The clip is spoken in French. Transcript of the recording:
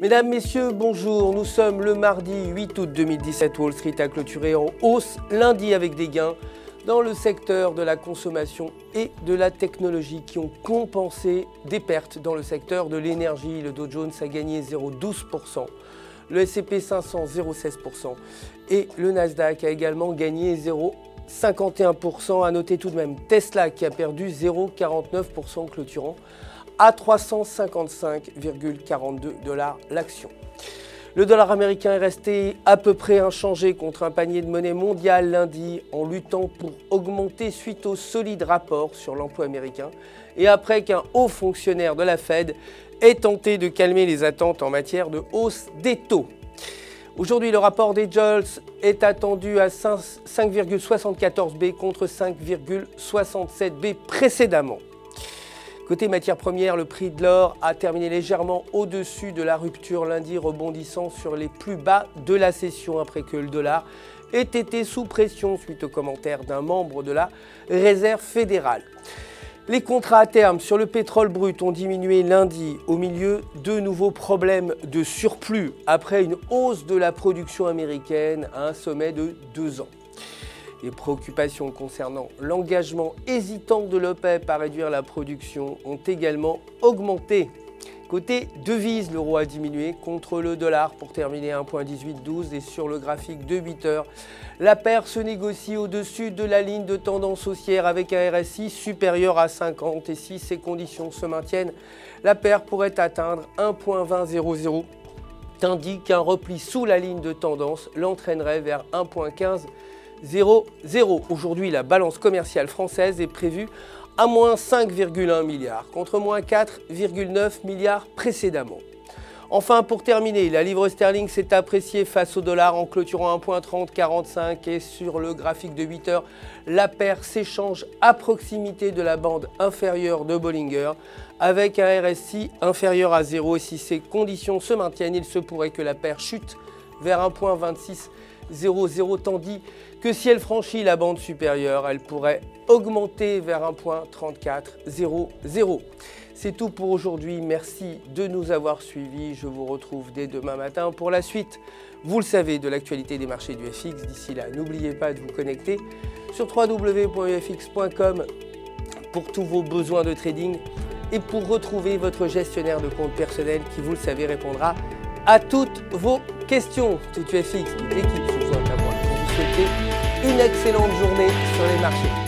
Mesdames, Messieurs, bonjour. Nous sommes le mardi 8 août 2017. Wall Street a clôturé en hausse lundi avec des gains dans le secteur de la consommation et de la technologie qui ont compensé des pertes dans le secteur de l'énergie. Le Dow Jones a gagné 0,12%, le S&P 500 0,16% et le Nasdaq a également gagné 0,51%. À noter tout de même Tesla qui a perdu 0,49% clôturant à 355,42 $ l'action. Le dollar américain est resté à peu près inchangé contre un panier de monnaie mondiale lundi en luttant pour augmenter suite au solide rapport sur l'emploi américain et après qu'un haut fonctionnaire de la Fed ait tenté de calmer les attentes en matière de hausse des taux. Aujourd'hui, le rapport des JOLTS est attendu à 5,74 B contre 5,67 B précédemment. Côté matières premières, le prix de l'or a terminé légèrement au-dessus de la rupture lundi, rebondissant sur les plus bas de la session après que le dollar ait été sous pression suite aux commentaires d'un membre de la Réserve fédérale. Les contrats à terme sur le pétrole brut ont diminué lundi au milieu de nouveaux problèmes de surplus après une hausse de la production américaine à un sommet de 2 ans. Les préoccupations concernant l'engagement hésitant de l'OPEP à réduire la production ont également augmenté. Côté devise, l'euro a diminué contre le dollar pour terminer à 1,1812 et sur le graphique de 8 heures, la paire se négocie au-dessus de la ligne de tendance haussière avec un RSI supérieur à 50 et si ces conditions se maintiennent, la paire pourrait atteindre 1,2000 tandis qu'un repli sous la ligne de tendance l'entraînerait vers 1,1500. Aujourd'hui, la balance commerciale française est prévue à moins 5,1 milliards contre moins 4,9 milliards précédemment. Enfin, pour terminer, la livre sterling s'est appréciée face au dollar en clôturant 1,3045 et sur le graphique de 8 heures, la paire s'échange à proximité de la bande inférieure de Bollinger avec un RSI inférieur à 0 et si ces conditions se maintiennent, il se pourrait que la paire chute vers 1,2600 tandis que si elle franchit la bande supérieure, elle pourrait augmenter vers 1,3400. C'est tout pour aujourd'hui. Merci de nous avoir suivis. Je vous retrouve dès demain matin pour la suite. Vous le savez, de l'actualité des marchés du FX. D'ici là, n'oubliez pas de vous connecter sur www.ufx.com pour tous vos besoins de trading et pour retrouver votre gestionnaire de compte personnel qui, vous le savez, répondra à toutes vos questions. TTUFX, toute l'équipe se joint à moi pour vous souhaiter une excellente journée sur les marchés.